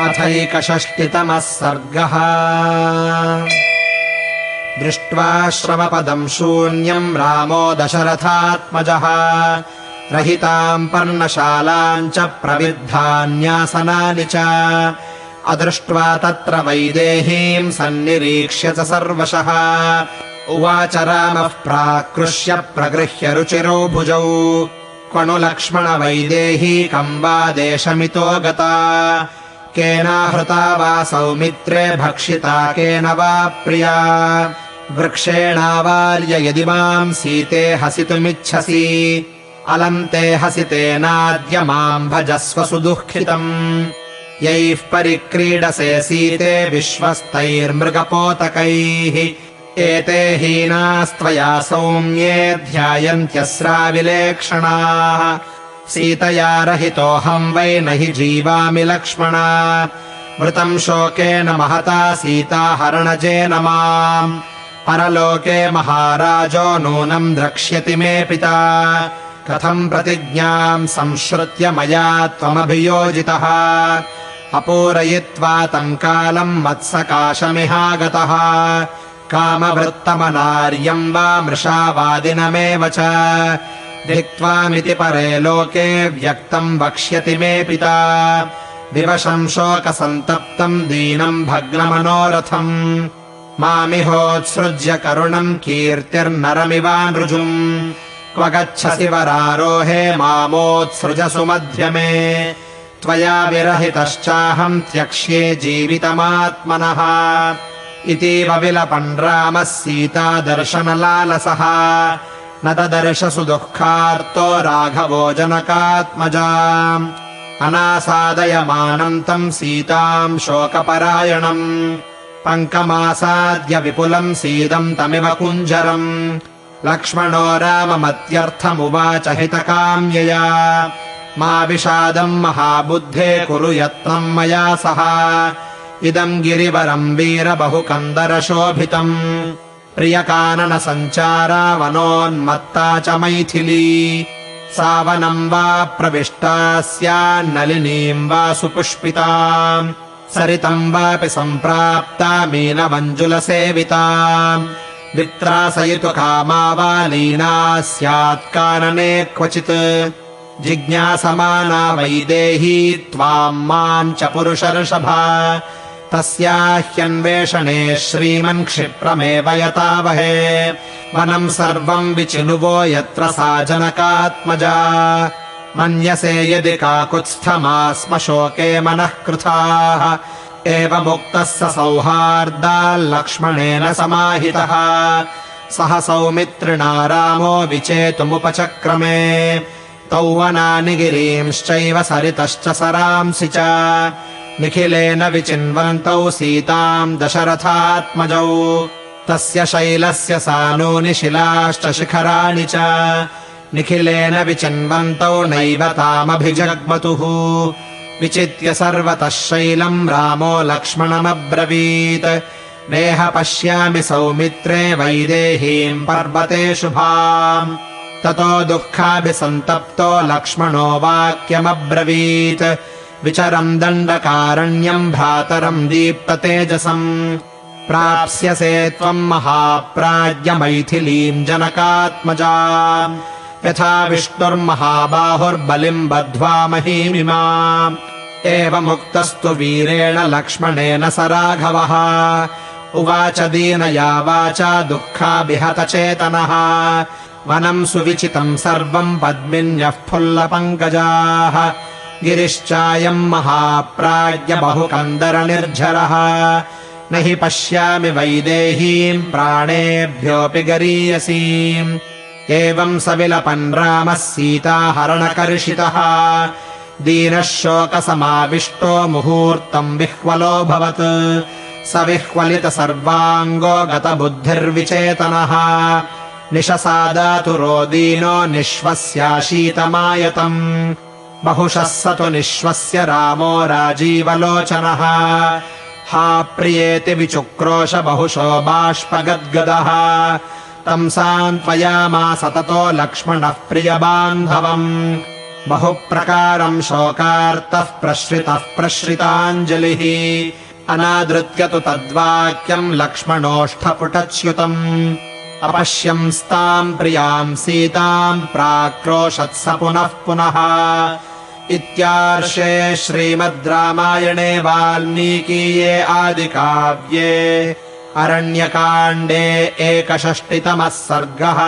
अथैकषष्टितमः सर्गः। दृष्ट्वा श्रमपदम् शून्यम् रामो दशरथात्मजः रहिताम् पर्णशालाम् च प्रविद्धान्यासनानि च अदृष्ट्वा तत्र वैदेहीम् सन्निरीक्ष्य च सर्वशः उवाच रामः प्राकृष्य प्रगृह्य रुचिरौ भुजौ क्वनु लक्ष्मण वैदेही कम् वा देशमितो गता केनाहृता वा सौमित्रे भक्षिता केन वा प्रिया वृक्षेणावार्य यदि माम् सीते हसितुमिच्छसि अलम् ते हसितेनाद्य माम् भजस्व सुदुःखितम् यैः परिक्रीडसे सीते विश्वस्तैर्मृगपोतकैः एते हीनास्त्वया सौम्ये ध्यायन्त्यस्राविलेक्षणाः सीतया रहितोऽहम् वै न हि जीवामि लक्ष्मण मृतम् शोकेन महता सीताहरणजेन माम् परलोके महाराजो नूनम् द्रक्ष्यति मे पिता कथम् प्रतिज्ञाम् संश्रुत्य मया त्वमभियोजितः अपूरयित्वा तम् कालम् मत्सकाशमिहागतः कामवृत्तमनार्यम् वा मृषावादिनमेव च धिक्त्वामिति परे लोके व्यक्तम् वक्ष्यति मे पिता विवशम् शोकसन्तप्तम् दीनम् भग्नमनोरथम् मामिहोत्सृज्य करुणम् कीर्तिर्नरमिवानृजुम् क्व गच्छसि वरारोहे मामोत्सृज सुमध्यमे त्वया विरहितश्चाहम् त्यक्ष्ये जीवितमात्मनः इतीव विलपन् रामः सीता दर्शनलालसः न ददर्श सुदुःखार्तो राघवो जनकात्मजा अनासादयमानम् तम् सीताम् शोकपरायणम् पङ्कमासाद्य विपुलम् सीदम् तमिव कुञ्जरम् लक्ष्मणो राममत्यर्थमुवाच हितकाम्यया मा विषादम् महाबुद्धे कुरु यत्नम् मया सह इदम् गिरिवरम् वीर बहुकन्दरशोभितम् प्रियकाननसञ्चारा वनोन्मत्ता च मैथिली सावनम् वा प्रविष्टा स्यान्नलिनीम् वा सुपुष्पिताम् सरितम् वापि सम्प्राप्ता मीनमञ्जुलसेविता वित्रासयितु कामा वा लीना स्यात् कानने क्वचित् जिज्ञासमाना वैदेही त्वाम् माम् च पुरुषर्षभा तस्याह्यन्वेषणे श्रीमन् क्षिप्रमेव यतावहे वनम् सर्वम् विचिनुवो यत्र सा जनकात्मजा मन्यसे यदि काकुत्स्थमास्म शोके मनः कृताः एवमुक्तः स सौहार्दाल्लक्ष्मणेन समाहितः सह सौमित्रिणा रामो विचेतुमुपचक्रमे तौ वनानि गिरींश्चैव सरितश्च सरांसि च निखिलेन विचिन्वन्तौ सीताम् दशरथात्मजौ तस्य शैलस्य सानूनि शिलाश्च शिखराणि च निखिलेन विचिन्वन्तौ नैव तामभिजग्मतुः विचित्य सर्वतः शैलम् रामो लक्ष्मणमब्रवीत् नेह पश्यामि सौमित्रे वैदेहीम् पर्वते शुभाम् ततो दुःखाभिसन्तप्तो लक्ष्मणो वाक्यमब्रवीत् विचरम् दण्डकारण्यम् भ्रातरम् दीप्ततेजसम् प्राप्स्यसे त्वम् महाप्राज्ञ मैथिलीम् जनकात्मजा यथा विष्णुर्महाबाहुर्बलिम् बद्ध्वा महीमिमाम् एवमुक्तस्तु वीरेण लक्ष्मणेन स राघवः उवाच दीनया वाचा दुःखाभिहतचेतनः वनम् सुविचितम् सर्वम् पद्मिन्यः फुल्लपङ्कजाः गिरिश्चायम् महाप्राज्ञ बहुकन्दरनिर्झरः न हि पश्यामि वैदेहीम् प्राणेभ्योऽपि गरीयसीम् एवम् स विलपन् रामः सीताहरणकर्षितः दीनः शोकसमाविष्टो मुहूर्तम् विह्वलोऽभवत् स विह्वलितसर्वाङ्गो गतबुद्धिर्विचेतनः निशसादातुरो दीनो निःश्वस्याशीतमायतम् बहुशः स तु निःश्वस्य रामो राजीवलोचनः हा प्रियेति विचुक्रोश बहुशो बाष्पगद्गदः तम् सान्त्वयामास ततो लक्ष्मणः प्रियबान्धवम् बहुप्रकारम् शोकार्तः प्रश्रितः प्रश्रिताञ्जलिः अनादृत्य तु तद्वाक्यम् लक्ष्मणोष्ठपुटच्युतम् अपश्यंस्ताम् प्रियाम् सीताम् प्राक्रोशत्स पुनः पुनः। इत्यार्षे श्रीमद् रामायणे वाल्मीकीये आदिकाव्ये अरण्यकाण्डे 61तमः सर्गः।